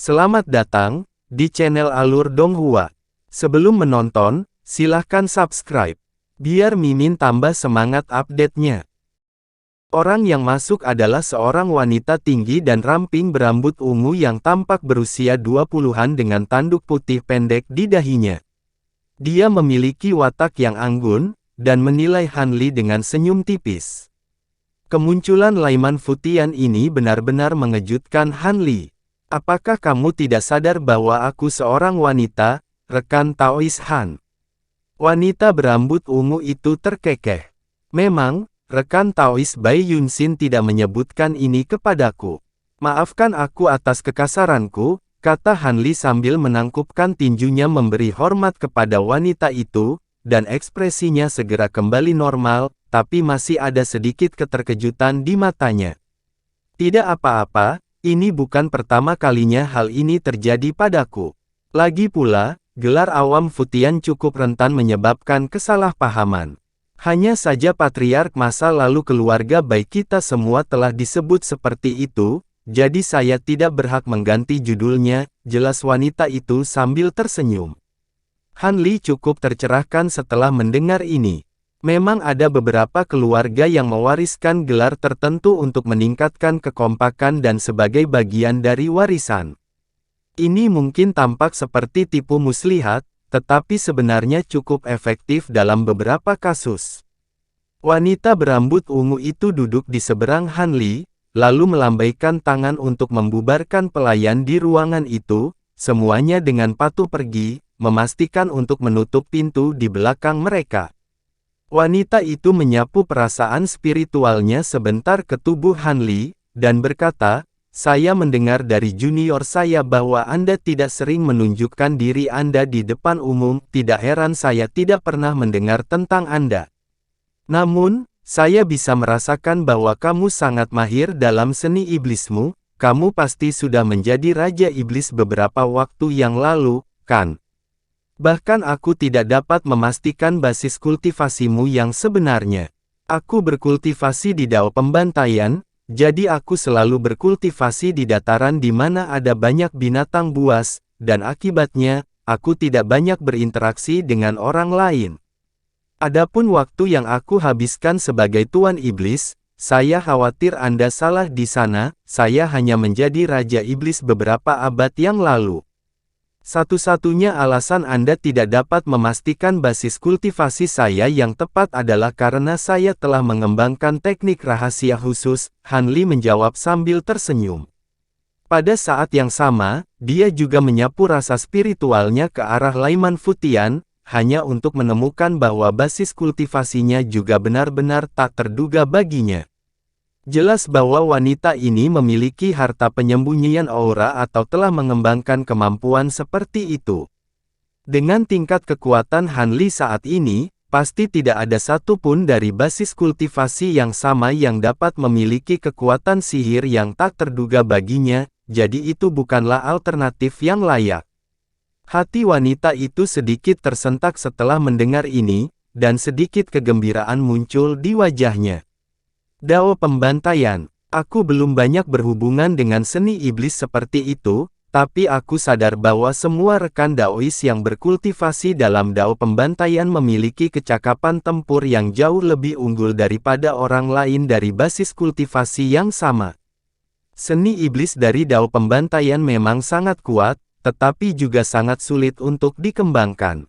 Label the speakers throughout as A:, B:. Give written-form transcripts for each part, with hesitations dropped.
A: Selamat datang di channel Alur Donghua. Sebelum menonton, silahkan subscribe, biar Mimin tambah semangat update-nya. Orang yang masuk adalah seorang wanita tinggi dan ramping berambut ungu yang tampak berusia 20-an dengan tanduk putih pendek di dahinya. Dia memiliki watak yang anggun, dan menilai Han Li dengan senyum tipis. Kemunculan Laiman Futian ini benar-benar mengejutkan Han Li. Apakah kamu tidak sadar bahwa aku seorang wanita, rekan Taois Han? Wanita berambut ungu itu terkekeh. Memang, rekan Taois Bai Yunxin tidak menyebutkan ini kepadaku. Maafkan aku atas kekasaranku, kata Han Li sambil menangkupkan tinjunya memberi hormat kepada wanita itu, dan ekspresinya segera kembali normal, tapi masih ada sedikit keterkejutan di matanya. Tidak apa-apa. Ini bukan pertama kalinya hal ini terjadi padaku. Lagi pula, gelar awam Futian cukup rentan menyebabkan kesalahpahaman. Hanya saja patriark masa lalu keluarga baik kita semua telah disebut seperti itu, jadi saya tidak berhak mengganti judulnya, jelas wanita itu sambil tersenyum. Han Li cukup tercerahkan setelah mendengar ini. Memang ada beberapa keluarga yang mewariskan gelar tertentu untuk meningkatkan kekompakan dan sebagai bagian dari warisan. Ini mungkin tampak seperti tipu muslihat, tetapi sebenarnya cukup efektif dalam beberapa kasus. Wanita berambut ungu itu duduk di seberang Han Li, lalu melambaikan tangan untuk membubarkan pelayan di ruangan itu, semuanya dengan patuh pergi, memastikan untuk menutup pintu di belakang mereka. Wanita itu menyapu perasaan spiritualnya sebentar ke tubuh Han Li, dan berkata, saya mendengar dari junior saya bahwa Anda tidak sering menunjukkan diri Anda di depan umum, tidak heran saya tidak pernah mendengar tentang Anda. Namun, saya bisa merasakan bahwa kamu sangat mahir dalam seni iblismu, kamu pasti sudah menjadi Raja Iblis beberapa waktu yang lalu, kan? Bahkan aku tidak dapat memastikan basis kultivasimu yang sebenarnya. Aku berkultivasi di Dao Pembantaian, jadi aku selalu berkultivasi di dataran di mana ada banyak binatang buas, dan akibatnya, aku tidak banyak berinteraksi dengan orang lain. Adapun waktu yang aku habiskan sebagai Tuan Iblis, saya khawatir Anda salah di sana, saya hanya menjadi Raja Iblis beberapa abad yang lalu. Satu-satunya alasan Anda tidak dapat memastikan basis kultivasi saya yang tepat adalah karena saya telah mengembangkan teknik rahasia khusus, Han Li menjawab sambil tersenyum. Pada saat yang sama, dia juga menyapu rasa spiritualnya ke arah Laiman Futian, hanya untuk menemukan bahwa basis kultivasinya juga benar-benar tak terduga baginya. Jelas bahwa wanita ini memiliki harta penyembunyian aura atau telah mengembangkan kemampuan seperti itu. Dengan tingkat kekuatan Han Li saat ini, pasti tidak ada satupun dari basis kultivasi yang sama yang dapat memiliki kekuatan sihir yang tak terduga baginya, jadi itu bukanlah alternatif yang layak. Hati wanita itu sedikit tersentak setelah mendengar ini, dan sedikit kegembiraan muncul di wajahnya. Dao Pembantaian, aku belum banyak berhubungan dengan seni iblis seperti itu, tapi aku sadar bahwa semua rekan Daois yang berkultivasi dalam Dao Pembantaian memiliki kecakapan tempur yang jauh lebih unggul daripada orang lain dari basis kultivasi yang sama. Seni iblis dari Dao Pembantaian memang sangat kuat, tetapi juga sangat sulit untuk dikembangkan.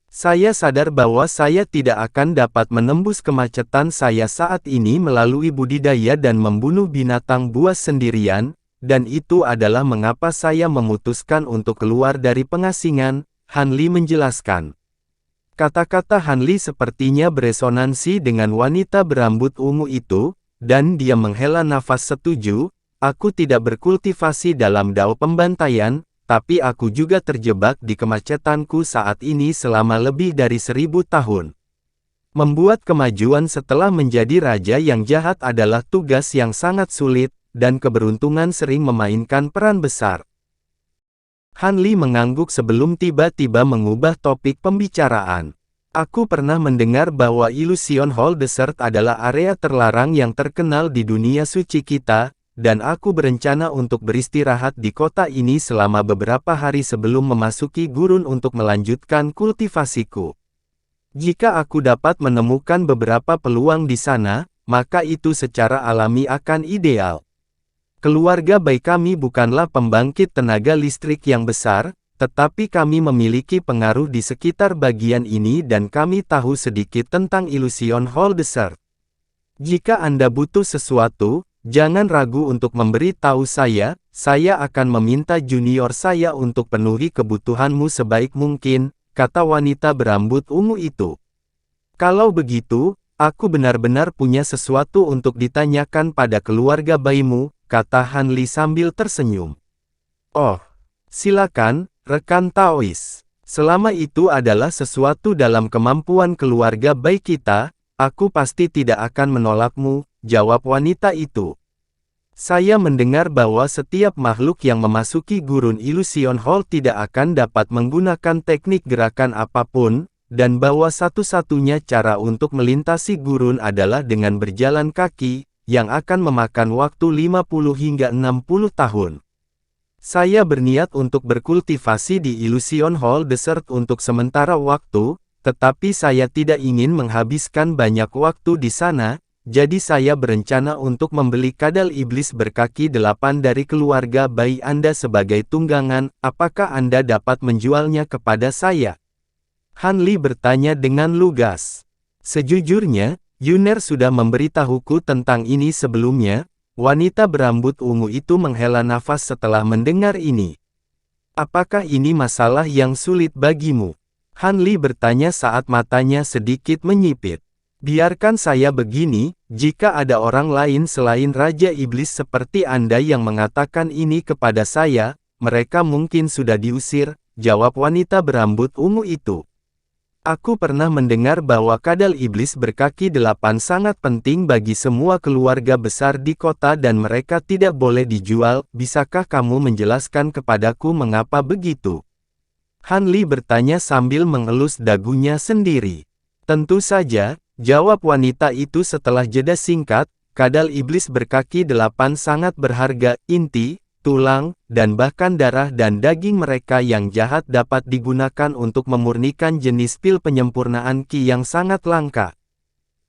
A: Saya sadar bahwa saya tidak akan dapat menembus kemacetan saya saat ini melalui budidaya dan membunuh binatang buas sendirian, dan itu adalah mengapa saya memutuskan untuk keluar dari pengasingan, Han Li menjelaskan. Kata-kata Han Li sepertinya beresonansi dengan wanita berambut ungu itu, dan dia menghela nafas setuju, aku tidak berkultivasi dalam Dao Pembantaian, tapi aku juga terjebak di kemacetanku saat ini selama lebih dari 1000 tahun. Membuat kemajuan setelah menjadi raja yang jahat adalah tugas yang sangat sulit, dan keberuntungan sering memainkan peran besar. Han Li mengangguk sebelum tiba-tiba mengubah topik pembicaraan. Aku pernah mendengar bahwa Illusion Hall Desert adalah area terlarang yang terkenal di dunia suci kita, dan aku berencana untuk beristirahat di kota ini selama beberapa hari sebelum memasuki gurun untuk melanjutkan kultivasiku. Jika aku dapat menemukan beberapa peluang di sana, maka itu secara alami akan ideal. Keluarga bayi kami bukanlah pembangkit tenaga listrik yang besar, tetapi kami memiliki pengaruh di sekitar bagian ini dan kami tahu sedikit tentang Illusion Hall Desert. Jika Anda butuh sesuatu, jangan ragu untuk memberi tahu saya akan meminta junior saya untuk penuhi kebutuhanmu sebaik mungkin, kata wanita berambut ungu itu. Kalau begitu, aku benar-benar punya sesuatu untuk ditanyakan pada keluarga bayimu, kata Han Li sambil tersenyum. Oh, silakan, rekan Taois. Selama itu adalah sesuatu dalam kemampuan keluarga bayi kita, aku pasti tidak akan menolakmu, jawab wanita itu. Saya mendengar bahwa setiap makhluk yang memasuki gurun Illusion Hall tidak akan dapat menggunakan teknik gerakan apapun, dan bahwa satu-satunya cara untuk melintasi gurun adalah dengan berjalan kaki, yang akan memakan waktu 50 hingga 60 tahun. Saya berniat untuk berkultivasi di Illusion Hall Desert untuk sementara waktu, tetapi saya tidak ingin menghabiskan banyak waktu di sana, jadi saya berencana untuk membeli kadal iblis berkaki 8 dari keluarga bayi Anda sebagai tunggangan. Apakah Anda dapat menjualnya kepada saya? Han Li bertanya dengan lugas. Sejujurnya, Yuner sudah memberitahuku tentang ini sebelumnya. Wanita berambut ungu itu menghela nafas setelah mendengar ini. Apakah ini masalah yang sulit bagimu? Han Li bertanya saat matanya sedikit menyipit. Biarkan saya begini, jika ada orang lain selain Raja Iblis seperti Anda yang mengatakan ini kepada saya, mereka mungkin sudah diusir, jawab wanita berambut ungu itu. Aku pernah mendengar bahwa kadal iblis berkaki 8 sangat penting bagi semua keluarga besar di kota dan mereka tidak boleh dijual. Bisakah kamu menjelaskan kepadaku mengapa begitu? Han Li bertanya sambil mengelus dagunya sendiri. Tentu saja, jawab wanita itu setelah jeda singkat, kadal iblis berkaki 8 sangat berharga, inti, tulang, dan bahkan darah dan daging mereka yang jahat dapat digunakan untuk memurnikan jenis pil penyempurnaan Qi yang sangat langka.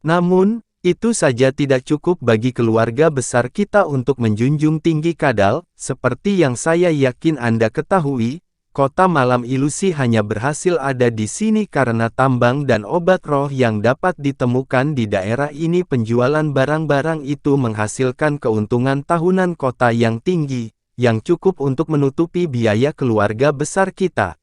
A: Namun, itu saja tidak cukup bagi keluarga besar kita untuk menjunjung tinggi kadal, seperti yang saya yakin Anda ketahui, kota malam ilusi hanya berhasil ada di sini karena tambang dan obat roh yang dapat ditemukan di daerah ini. Penjualan barang-barang itu menghasilkan keuntungan tahunan kota yang tinggi, yang cukup untuk menutupi biaya keluarga besar kita.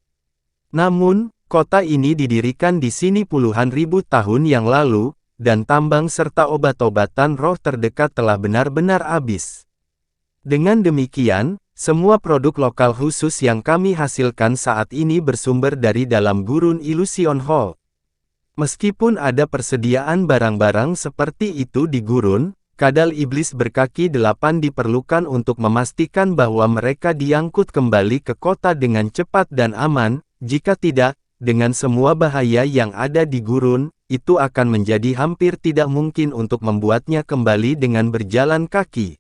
A: Namun, kota ini didirikan di sini puluhan ribu tahun yang lalu, dan tambang serta obat-obatan roh terdekat telah benar-benar habis. Dengan demikian, semua produk lokal khusus yang kami hasilkan saat ini bersumber dari dalam gurun Illusion Hall. Meskipun ada persediaan barang-barang seperti itu di gurun, kadal iblis berkaki 8 diperlukan untuk memastikan bahwa mereka diangkut kembali ke kota dengan cepat dan aman. Jika tidak, dengan semua bahaya yang ada di gurun, itu akan menjadi hampir tidak mungkin untuk membuatnya kembali dengan berjalan kaki.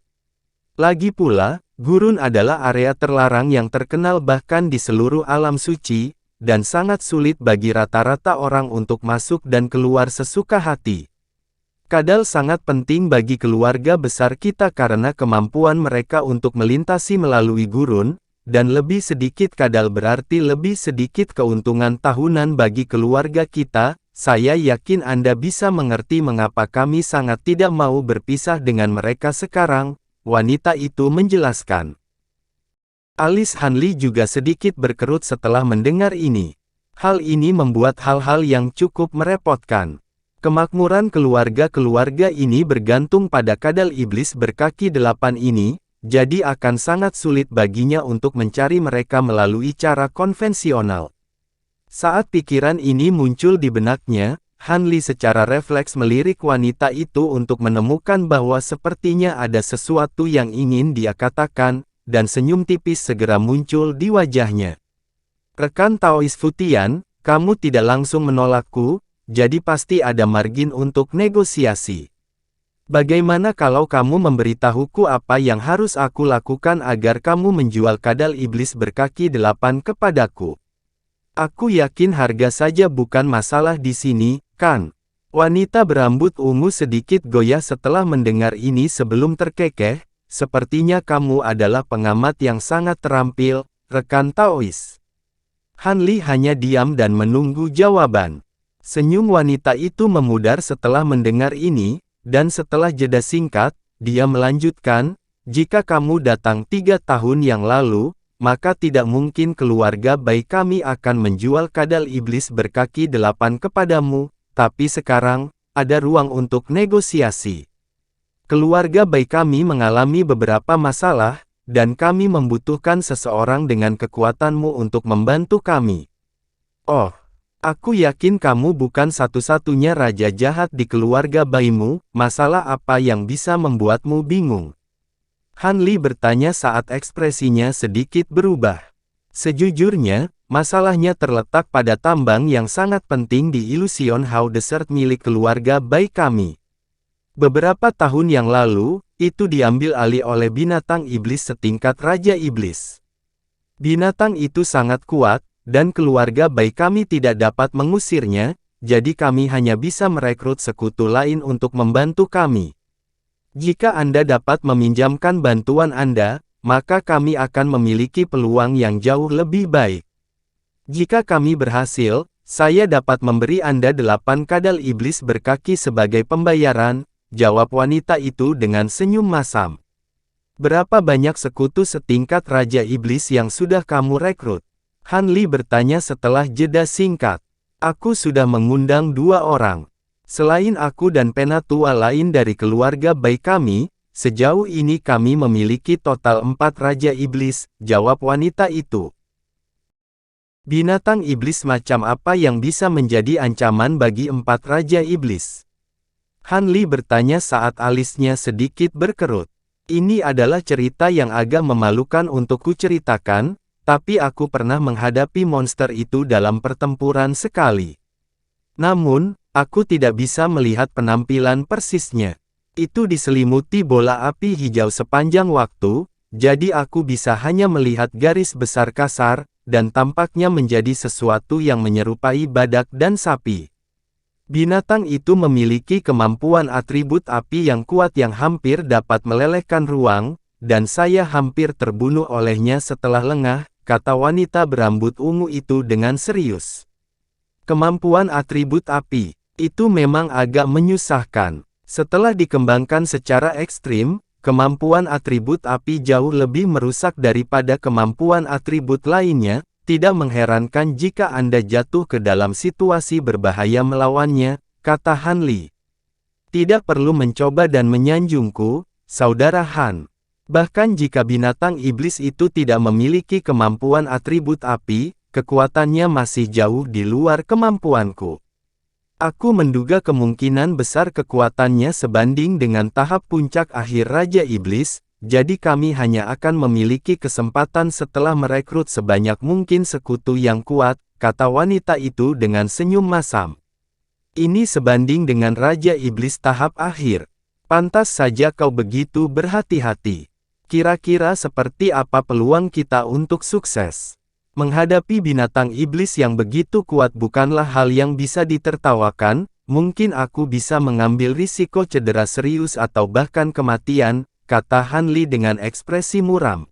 A: Lagi pula, gurun adalah area terlarang yang terkenal bahkan di seluruh alam suci, dan sangat sulit bagi rata-rata orang untuk masuk dan keluar sesuka hati. Kadal sangat penting bagi keluarga besar kita karena kemampuan mereka untuk melintasi melalui gurun, dan lebih sedikit kadal berarti lebih sedikit keuntungan tahunan bagi keluarga kita. Saya yakin Anda bisa mengerti mengapa kami sangat tidak mau berpisah dengan mereka sekarang, wanita itu menjelaskan. Alis Han Li juga sedikit berkerut setelah mendengar ini. Hal ini membuat hal-hal yang cukup merepotkan. Kemakmuran keluarga-keluarga ini bergantung pada kadal iblis berkaki 8 ini, jadi akan sangat sulit baginya untuk mencari mereka melalui cara konvensional. Saat pikiran ini muncul di benaknya, Han Li secara refleks melirik wanita itu untuk menemukan bahwa sepertinya ada sesuatu yang ingin dia katakan, dan senyum tipis segera muncul di wajahnya. Rekan Taois Futian, kamu tidak langsung menolakku, jadi pasti ada margin untuk negosiasi. Bagaimana kalau kamu memberitahuku apa yang harus aku lakukan agar kamu menjual kadal iblis berkaki 8 kepadaku? Aku yakin harga saja bukan masalah di sini, kan? Wanita berambut ungu sedikit goyah setelah mendengar ini sebelum terkekeh. Sepertinya kamu adalah pengamat yang sangat terampil, rekan Taois. Han Li hanya diam dan menunggu jawaban. Senyum wanita itu memudar setelah mendengar ini, dan setelah jeda singkat, dia melanjutkan, jika kamu datang 3 tahun yang lalu, maka tidak mungkin keluarga baik kami akan menjual kadal iblis berkaki 8 kepadamu, tapi sekarang, ada ruang untuk negosiasi. Keluarga baik kami mengalami beberapa masalah, dan kami membutuhkan seseorang dengan kekuatanmu untuk membantu kami. Oh, aku yakin kamu bukan satu-satunya raja jahat di keluarga bayimu, masalah apa yang bisa membuatmu bingung? Han Li bertanya saat ekspresinya sedikit berubah. Sejujurnya, masalahnya terletak pada tambang yang sangat penting di Illusion How Desert milik keluarga baik kami. Beberapa tahun yang lalu, itu diambil alih oleh binatang iblis setingkat Raja Iblis. Binatang itu sangat kuat, dan keluarga baik kami tidak dapat mengusirnya, jadi kami hanya bisa merekrut sekutu lain untuk membantu kami. Jika Anda dapat meminjamkan bantuan Anda, maka kami akan memiliki peluang yang jauh lebih baik. Jika kami berhasil, saya dapat memberi Anda 8 kadal iblis berkaki sebagai pembayaran, jawab wanita itu dengan senyum masam. Berapa banyak sekutu setingkat Raja Iblis yang sudah kamu rekrut? Han Li bertanya setelah jeda singkat. Aku sudah mengundang 2 orang. Selain aku dan penatua lain dari keluarga baik kami, sejauh ini kami memiliki total 4 Raja Iblis, jawab wanita itu. Binatang iblis macam apa yang bisa menjadi ancaman bagi 4 Raja Iblis? Han Li bertanya saat alisnya sedikit berkerut. Ini adalah cerita yang agak memalukan untuk kuceritakan, tapi aku pernah menghadapi monster itu dalam pertempuran sekali. Namun, aku tidak bisa melihat penampilan persisnya. Itu diselimuti bola api hijau sepanjang waktu, jadi aku bisa hanya melihat garis besar kasar, dan tampaknya menjadi sesuatu yang menyerupai badak dan sapi. Binatang itu memiliki kemampuan atribut api yang kuat yang hampir dapat melelehkan ruang, dan saya hampir terbunuh olehnya setelah lengah, kata wanita berambut ungu itu dengan serius. Kemampuan atribut api, itu memang agak menyusahkan. Setelah dikembangkan secara ekstrim, kemampuan atribut api jauh lebih merusak daripada kemampuan atribut lainnya. Tidak mengherankan jika Anda jatuh ke dalam situasi berbahaya melawannya, kata Han Li. Tidak perlu mencoba dan menyanjungku, saudara Han. Bahkan jika binatang iblis itu tidak memiliki kemampuan atribut api, kekuatannya masih jauh di luar kemampuanku. Aku menduga kemungkinan besar kekuatannya sebanding dengan tahap puncak akhir Raja Iblis, jadi kami hanya akan memiliki kesempatan setelah merekrut sebanyak mungkin sekutu yang kuat, kata wanita itu dengan senyum masam. Ini sebanding dengan Raja Iblis tahap akhir. Pantas saja kau begitu berhati-hati. Kira-kira seperti apa peluang kita untuk sukses? Menghadapi binatang iblis yang begitu kuat bukanlah hal yang bisa ditertawakan, mungkin aku bisa mengambil risiko cedera serius atau bahkan kematian, kata Han Li dengan ekspresi muram.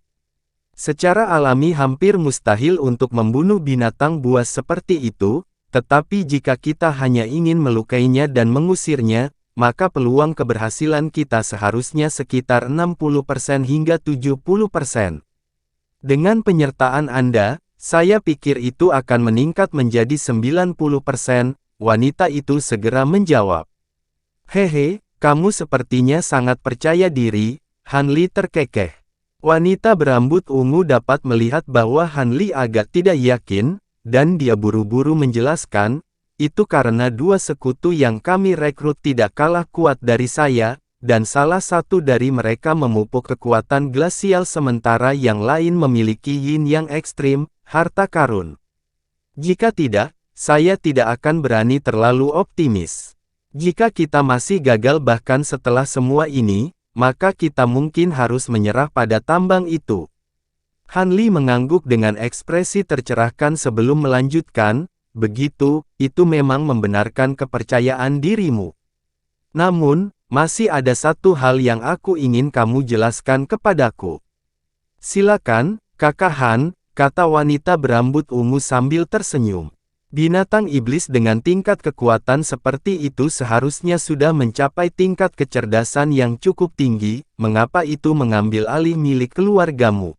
A: Secara alami hampir mustahil untuk membunuh binatang buas seperti itu, tetapi jika kita hanya ingin melukainya dan mengusirnya, maka peluang keberhasilan kita seharusnya sekitar 60% hingga 70%. Dengan penyertaan Anda, saya pikir itu akan meningkat menjadi 90%, wanita itu segera menjawab. Hehe, kamu sepertinya sangat percaya diri, Han Li terkekeh. Wanita berambut ungu dapat melihat bahwa Han Li agak tidak yakin, dan dia buru-buru menjelaskan, itu karena 2 sekutu yang kami rekrut tidak kalah kuat dari saya, dan salah satu dari mereka memupuk kekuatan glasial sementara yang lain memiliki yin yang ekstrim, harta karun. Jika tidak, saya tidak akan berani terlalu optimis. Jika kita masih gagal bahkan setelah semua ini, maka kita mungkin harus menyerah pada tambang itu. Han Li mengangguk dengan ekspresi tercerahkan sebelum melanjutkan, begitu, itu memang membenarkan kepercayaan dirimu. Namun, masih ada satu hal yang aku ingin kamu jelaskan kepadaku. Silakan, Kakak Han, kata wanita berambut ungu sambil tersenyum. Binatang iblis dengan tingkat kekuatan seperti itu seharusnya sudah mencapai tingkat kecerdasan yang cukup tinggi, mengapa itu mengambil alih milik keluargamu?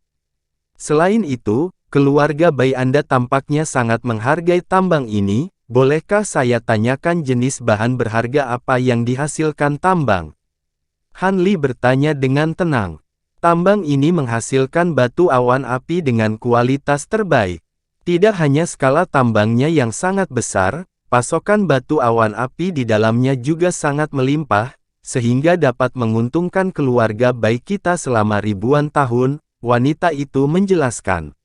A: Selain itu, keluarga bayi Anda tampaknya sangat menghargai tambang ini, bolehkah saya tanyakan jenis bahan berharga apa yang dihasilkan tambang? Han Li bertanya dengan tenang. Tambang ini menghasilkan batu awan api dengan kualitas terbaik. Tidak hanya skala tambangnya yang sangat besar, pasokan batu awan api di dalamnya juga sangat melimpah, sehingga dapat menguntungkan keluarga baik kita selama ribuan tahun, wanita itu menjelaskan.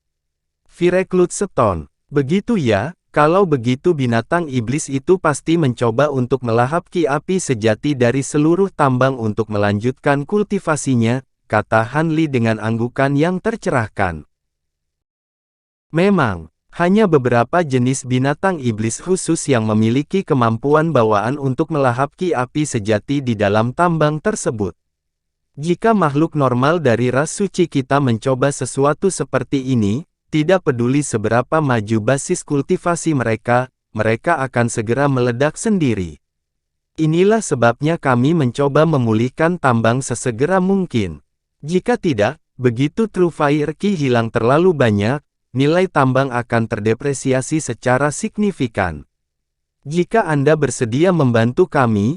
A: Vireklut Stone, begitu ya, kalau begitu binatang iblis itu pasti mencoba untuk melahap ki api sejati dari seluruh tambang untuk melanjutkan kultivasinya, kata Han Li dengan anggukan yang tercerahkan. Memang, hanya beberapa jenis binatang iblis khusus yang memiliki kemampuan bawaan untuk melahap ki api sejati di dalam tambang tersebut. Jika makhluk normal dari ras suci kita mencoba sesuatu seperti ini, tidak peduli seberapa maju basis kultivasi mereka, mereka akan segera meledak sendiri. Inilah sebabnya kami mencoba memulihkan tambang sesegera mungkin. Jika tidak, begitu true fire ki hilang terlalu banyak, nilai tambang akan terdepresiasi secara signifikan. Jika Anda bersedia membantu kami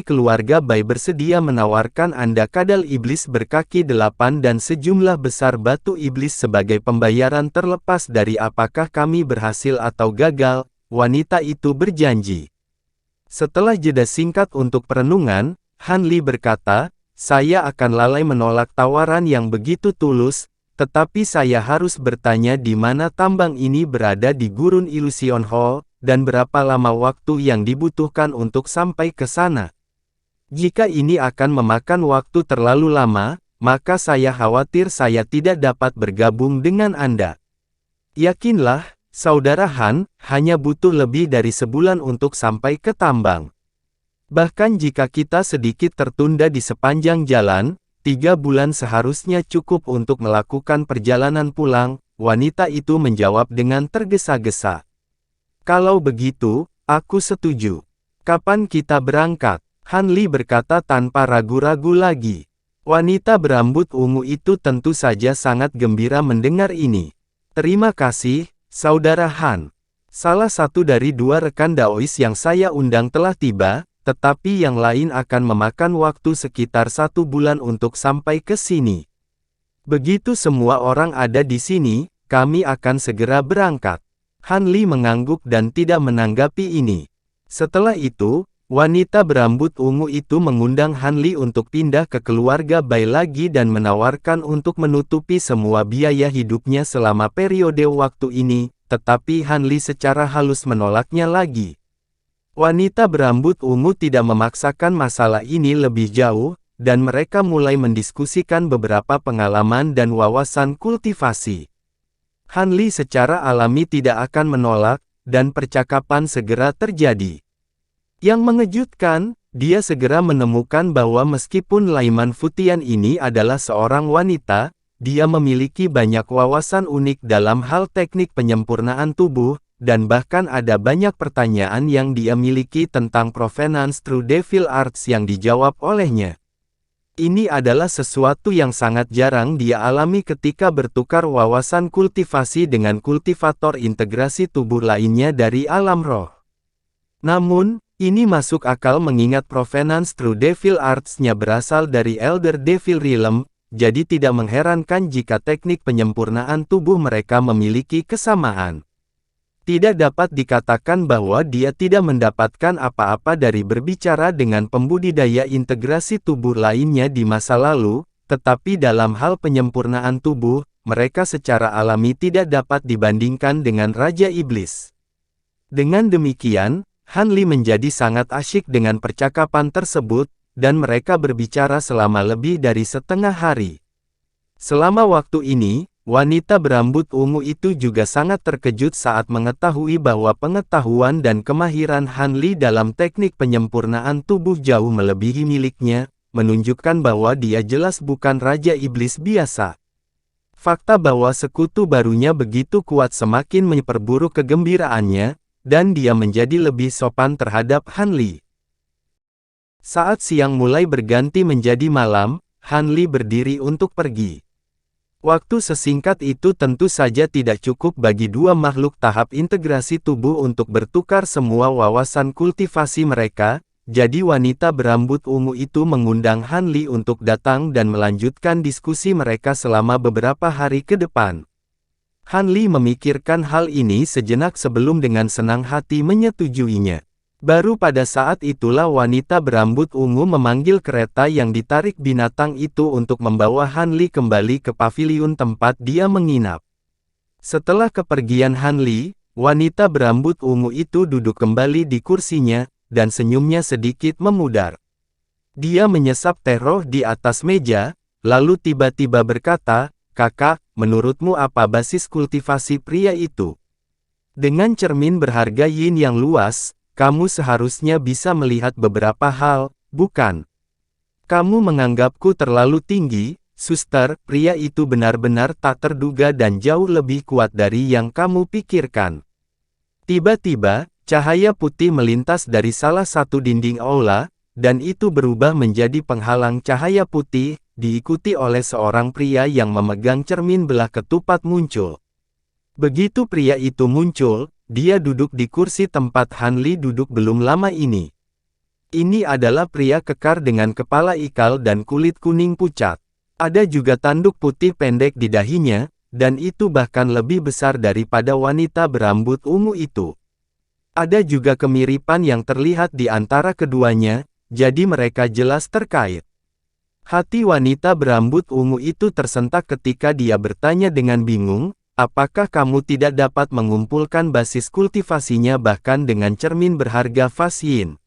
A: keluarga Bai bersedia menawarkan Anda kadal iblis berkaki 8 dan sejumlah besar batu iblis sebagai pembayaran terlepas dari apakah kami berhasil atau gagal, wanita itu berjanji. Setelah jeda singkat untuk perenungan, Han Li berkata, saya akan lalai menolak tawaran yang begitu tulus, tetapi saya harus bertanya di mana tambang ini berada di Gurun Illusion Hall, dan berapa lama waktu yang dibutuhkan untuk sampai ke sana. Jika ini akan memakan waktu terlalu lama, maka saya khawatir saya tidak dapat bergabung dengan Anda. Yakinlah, Saudara Han, hanya butuh lebih dari sebulan untuk sampai ke tambang. Bahkan jika kita sedikit tertunda di sepanjang jalan, 3 bulan seharusnya cukup untuk melakukan perjalanan pulang, wanita itu menjawab dengan tergesa-gesa. Kalau begitu, aku setuju. Kapan kita berangkat? Han Li berkata tanpa ragu-ragu lagi. Wanita berambut ungu itu tentu saja sangat gembira mendengar ini. Terima kasih, Saudara Han. Salah satu dari 2 rekan Daois yang saya undang telah tiba, tetapi yang lain akan memakan waktu sekitar 1 bulan untuk sampai ke sini. Begitu semua orang ada di sini, kami akan segera berangkat. Han Li mengangguk dan tidak menanggapi ini. Setelah itu, wanita berambut ungu itu mengundang Han Li untuk pindah ke keluarga Bai lagi dan menawarkan untuk menutupi semua biaya hidupnya selama periode waktu ini, tetapi Han Li secara halus menolaknya lagi. Wanita berambut ungu tidak memaksakan masalah ini lebih jauh, dan mereka mulai mendiskusikan beberapa pengalaman dan wawasan kultivasi. Han Li secara alami tidak akan menolak, dan percakapan segera terjadi. Yang mengejutkan, dia segera menemukan bahwa meskipun Laiman Futian ini adalah seorang wanita, dia memiliki banyak wawasan unik dalam hal teknik penyempurnaan tubuh, dan bahkan ada banyak pertanyaan yang dia miliki tentang provenance True Devil Arts yang dijawab olehnya. Ini adalah sesuatu yang sangat jarang dia alami ketika bertukar wawasan kultivasi dengan kultivator integrasi tubuh lainnya dari alam roh. Namun, ini masuk akal mengingat provenance True Devil Arts-nya berasal dari Elder Devil Realm, jadi tidak mengherankan jika teknik penyempurnaan tubuh mereka memiliki kesamaan. Tidak dapat dikatakan bahwa dia tidak mendapatkan apa-apa dari berbicara dengan pembudidaya integrasi tubuh lainnya di masa lalu, tetapi dalam hal penyempurnaan tubuh, mereka secara alami tidak dapat dibandingkan dengan Raja Iblis. Dengan demikian, Han Li menjadi sangat asyik dengan percakapan tersebut, dan mereka berbicara selama lebih dari setengah hari. Selama waktu ini, wanita berambut ungu itu juga sangat terkejut saat mengetahui bahwa pengetahuan dan kemahiran Han Li dalam teknik penyempurnaan tubuh jauh melebihi miliknya, menunjukkan bahwa dia jelas bukan Raja Iblis biasa. Fakta bahwa sekutu barunya begitu kuat semakin memperburuk kegembiraannya, dan dia menjadi lebih sopan terhadap Han Li. Saat siang mulai berganti menjadi malam, Han Li berdiri untuk pergi. Waktu sesingkat itu tentu saja tidak cukup bagi dua makhluk tahap integrasi tubuh untuk bertukar semua wawasan kultivasi mereka, jadi wanita berambut ungu itu mengundang Han Li untuk datang dan melanjutkan diskusi mereka selama beberapa hari ke depan. Han Li memikirkan hal ini sejenak sebelum dengan senang hati menyetujuinya. Baru pada saat itulah wanita berambut ungu memanggil kereta yang ditarik binatang itu untuk membawa Han Li kembali ke paviliun tempat dia menginap. Setelah kepergian Han Li, wanita berambut ungu itu duduk kembali di kursinya, dan senyumnya sedikit memudar. Dia menyesap teror di atas meja, lalu tiba-tiba berkata, "Kakak, menurutmu apa basis kultivasi pria itu? Dengan cermin berharga yin yang luas, kamu seharusnya bisa melihat beberapa hal, bukan? Kamu menganggapku terlalu tinggi, suster, pria itu benar-benar tak terduga dan jauh lebih kuat dari yang kamu pikirkan." Tiba-tiba, cahaya putih melintas dari salah satu dinding aula, dan itu berubah menjadi penghalang cahaya putih, diikuti oleh seorang pria yang memegang cermin belah ketupat muncul. Begitu pria itu muncul, dia duduk di kursi tempat Han Li duduk belum lama ini. Ini adalah pria kekar dengan kepala ikal dan kulit kuning pucat. Ada juga tanduk putih pendek di dahinya, dan itu bahkan lebih besar daripada wanita berambut ungu itu. Ada juga kemiripan yang terlihat di antara keduanya, jadi mereka jelas terkait. Hati wanita berambut ungu itu tersentak ketika dia bertanya dengan bingung, "Apakah kamu tidak dapat mengumpulkan basis kultivasinya bahkan dengan cermin berharga Fas Yin?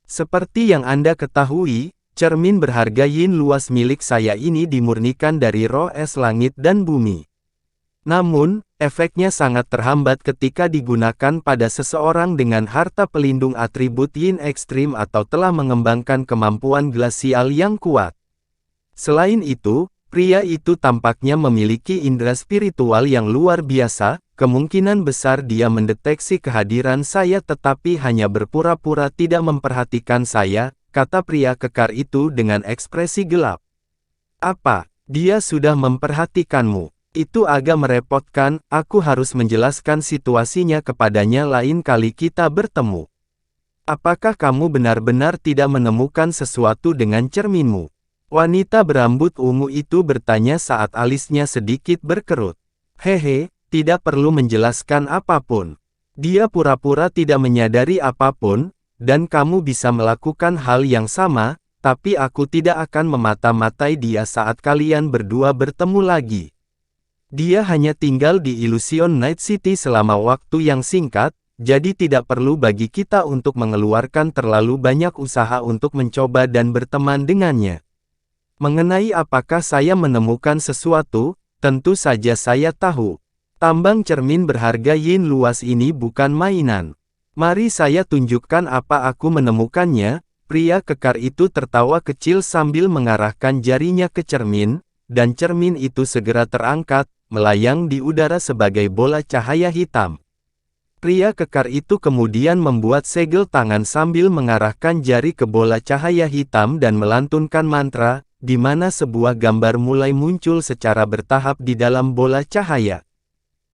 A: Seperti yang Anda ketahui, cermin berharga yin luas milik saya ini dimurnikan dari roh es langit dan bumi. Namun, efeknya sangat terhambat ketika digunakan pada seseorang dengan harta pelindung atribut yin ekstrim atau telah mengembangkan kemampuan glasial yang kuat. Selain itu, pria itu tampaknya memiliki indera spiritual yang luar biasa, kemungkinan besar dia mendeteksi kehadiran saya tetapi hanya berpura-pura tidak memperhatikan saya, kata pria kekar itu dengan ekspresi gelap. Apa, dia sudah memperhatikanmu? Itu agak merepotkan, aku harus menjelaskan situasinya kepadanya lain kali kita bertemu. Apakah kamu benar-benar tidak menemukan sesuatu dengan cerminmu? Wanita berambut ungu itu bertanya saat alisnya sedikit berkerut. Hehe, tidak perlu menjelaskan apapun. Dia pura-pura tidak menyadari apapun, dan kamu bisa melakukan hal yang sama, tapi aku tidak akan memata-matai dia saat kalian berdua bertemu lagi. Dia hanya tinggal di Illusion Night City selama waktu yang singkat, jadi tidak perlu bagi kita untuk mengeluarkan terlalu banyak usaha untuk mencoba dan berteman dengannya. Mengenai apakah saya menemukan sesuatu, tentu saja saya tahu. Tambang cermin berharga yin luas ini bukan mainan. Mari saya tunjukkan apa aku menemukannya. Pria kekar itu tertawa kecil sambil mengarahkan jarinya ke cermin, dan cermin itu segera terangkat, melayang di udara sebagai bola cahaya hitam. Pria kekar itu kemudian membuat segel tangan sambil mengarahkan jari ke bola cahaya hitam dan melantunkan mantra, di mana sebuah gambar mulai muncul secara bertahap di dalam bola cahaya.